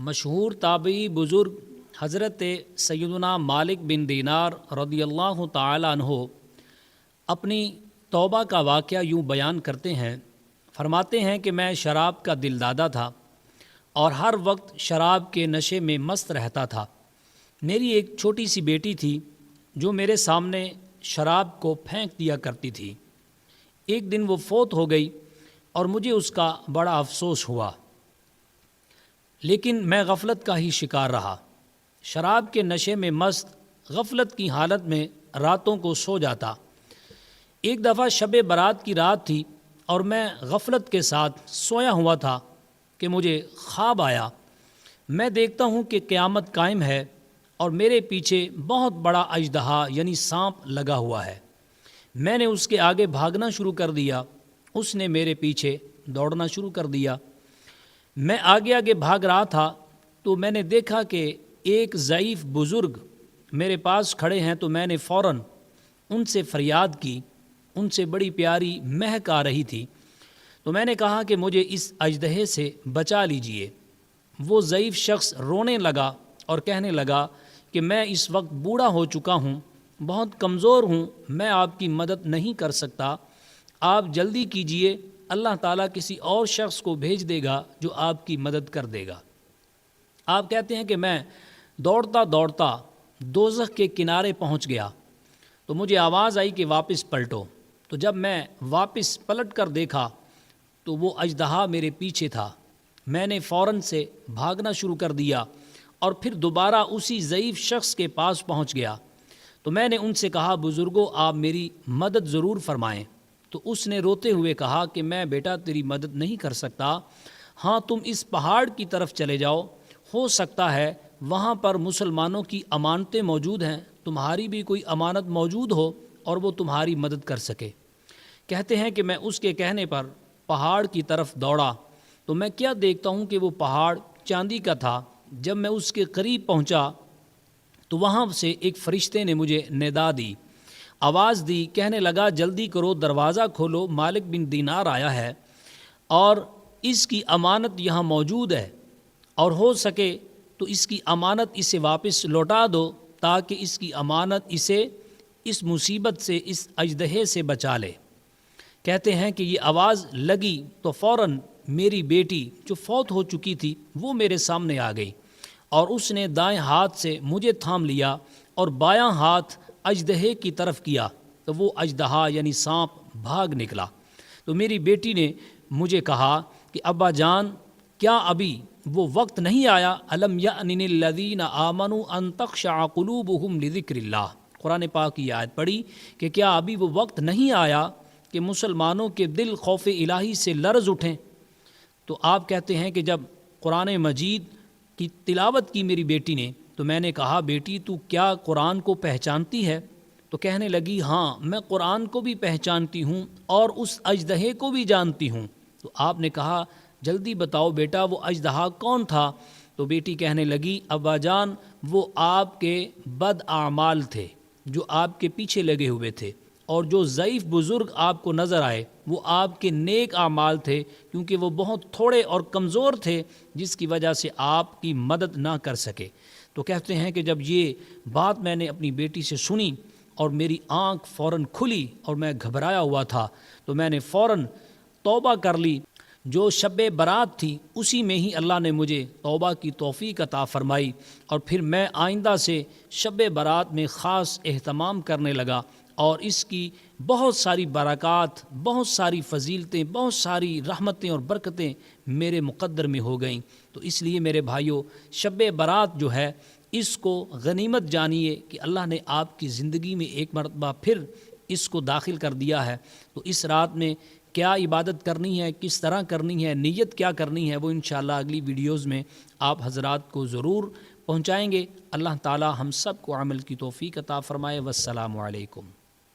مشہور تابعی بزرگ حضرت سیدنا مالک بن دینار رضی اللہ تعالی عنہ اپنی توبہ کا واقعہ یوں بیان کرتے ہیں، فرماتے ہیں کہ میں شراب کا دلدادہ تھا اور ہر وقت شراب کے نشے میں مست رہتا تھا۔ میری ایک چھوٹی سی بیٹی تھی جو میرے سامنے شراب کو پھینک دیا کرتی تھی۔ ایک دن وہ فوت ہو گئی اور مجھے اس کا بڑا افسوس ہوا، لیکن میں غفلت کا ہی شکار رہا۔ شراب کے نشے میں مست غفلت کی حالت میں راتوں کو سو جاتا۔ ایک دفعہ شب برات کی رات تھی اور میں غفلت کے ساتھ سویا ہوا تھا کہ مجھے خواب آیا۔ میں دیکھتا ہوں کہ قیامت قائم ہے اور میرے پیچھے بہت بڑا اژدہا یعنی سانپ لگا ہوا ہے۔ میں نے اس کے آگے بھاگنا شروع کر دیا، اس نے میرے پیچھے دوڑنا شروع کر دیا۔ میں آگے آگے بھاگ رہا تھا تو میں نے دیکھا کہ ایک ضعیف بزرگ میرے پاس کھڑے ہیں، تو میں نے فوراً ان سے فریاد کی۔ ان سے بڑی پیاری مہک آ رہی تھی، تو میں نے کہا کہ مجھے اس اژدہے سے بچا لیجئے۔ وہ ضعیف شخص رونے لگا اور کہنے لگا کہ میں اس وقت بوڑھا ہو چکا ہوں، بہت کمزور ہوں، میں آپ کی مدد نہیں کر سکتا، آپ جلدی کیجئے، اللہ تعالیٰ کسی اور شخص کو بھیج دے گا جو آپ کی مدد کر دے گا۔ آپ کہتے ہیں کہ میں دوڑتا دوڑتا دوزخ کے کنارے پہنچ گیا تو مجھے آواز آئی کہ واپس پلٹو۔ تو جب میں واپس پلٹ کر دیکھا تو وہ اژدہا میرے پیچھے تھا۔ میں نے فوراً سے بھاگنا شروع کر دیا اور پھر دوبارہ اسی ضعیف شخص کے پاس پہنچ گیا۔ تو میں نے ان سے کہا، بزرگوں آپ میری مدد ضرور فرمائیں۔ تو اس نے روتے ہوئے کہا کہ میں بیٹا تیری مدد نہیں کر سکتا، ہاں تم اس پہاڑ کی طرف چلے جاؤ، ہو سکتا ہے وہاں پر مسلمانوں کی امانتیں موجود ہیں، تمہاری بھی کوئی امانت موجود ہو اور وہ تمہاری مدد کر سکے۔ کہتے ہیں کہ میں اس کے کہنے پر پہاڑ کی طرف دوڑا تو میں کیا دیکھتا ہوں کہ وہ پہاڑ چاندی کا تھا۔ جب میں اس کے قریب پہنچا تو وہاں سے ایک فرشتے نے مجھے ندا دی، آواز دی، کہنے لگا جلدی کرو، دروازہ کھولو، مالک بن دینار آیا ہے اور اس کی امانت یہاں موجود ہے، اور ہو سکے تو اس کی امانت اسے واپس لوٹا دو تاکہ اس کی امانت اسے اس مصیبت سے، اس اژدہے سے بچا لے۔ کہتے ہیں کہ یہ آواز لگی تو فوراً میری بیٹی جو فوت ہو چکی تھی وہ میرے سامنے آ گئی اور اس نے دائیں ہاتھ سے مجھے تھام لیا اور بایاں ہاتھ اژدہے کی طرف کیا تو وہ اژدہا یعنی سانپ بھاگ نکلا۔ تو میری بیٹی نے مجھے کہا کہ ابا جان، کیا ابھی وہ وقت نہیں آیا؟ الم یأن للذین آمنوا ان تخشع قلوبہم لذکر اللہ۔ قرآن پاک کی آیت پڑھی کہ کیا ابھی وہ وقت نہیں آیا کہ مسلمانوں کے دل خوف الہی سے لرز اٹھیں؟ تو آپ کہتے ہیں کہ جب قرآن مجید کی تلاوت کی میری بیٹی نے تو میں نے کہا، بیٹی تو کیا قرآن کو پہچانتی ہے؟ تو کہنے لگی، ہاں میں قرآن کو بھی پہچانتی ہوں اور اس اژدہے کو بھی جانتی ہوں۔ تو آپ نے کہا جلدی بتاؤ بیٹا وہ اژدہا کون تھا؟ تو بیٹی کہنے لگی، ابا جان وہ آپ کے بد اعمال تھے جو آپ کے پیچھے لگے ہوئے تھے، اور جو ضعیف بزرگ آپ کو نظر آئے وہ آپ کے نیک اعمال تھے، کیونکہ وہ بہت تھوڑے اور کمزور تھے جس کی وجہ سے آپ کی مدد نہ کر سکے۔ تو کہتے ہیں کہ جب یہ بات میں نے اپنی بیٹی سے سنی اور میری آنکھ فوراً کھلی اور میں گھبرایا ہوا تھا تو میں نے فوراً توبہ کر لی۔ جو شب برات تھی اسی میں ہی اللہ نے مجھے توبہ کی توفیق عطا فرمائی، اور پھر میں آئندہ سے شب برات میں خاص اہتمام کرنے لگا، اور اس کی بہت ساری برکات، بہت ساری فضیلتیں، بہت ساری رحمتیں اور برکتیں میرے مقدر میں ہو گئیں۔ تو اس لیے میرے بھائیوں، شب برات جو ہے اس کو غنیمت جانیے کہ اللہ نے آپ کی زندگی میں ایک مرتبہ پھر اس کو داخل کر دیا ہے۔ تو اس رات میں کیا عبادت کرنی ہے، کس طرح کرنی ہے، نیت کیا کرنی ہے، وہ انشاءاللہ اگلی ویڈیوز میں آپ حضرات کو ضرور پہنچائیں گے۔ اللہ تعالی ہم سب کو عمل کی توفیق عطا فرمائے۔ والسلام علیکم۔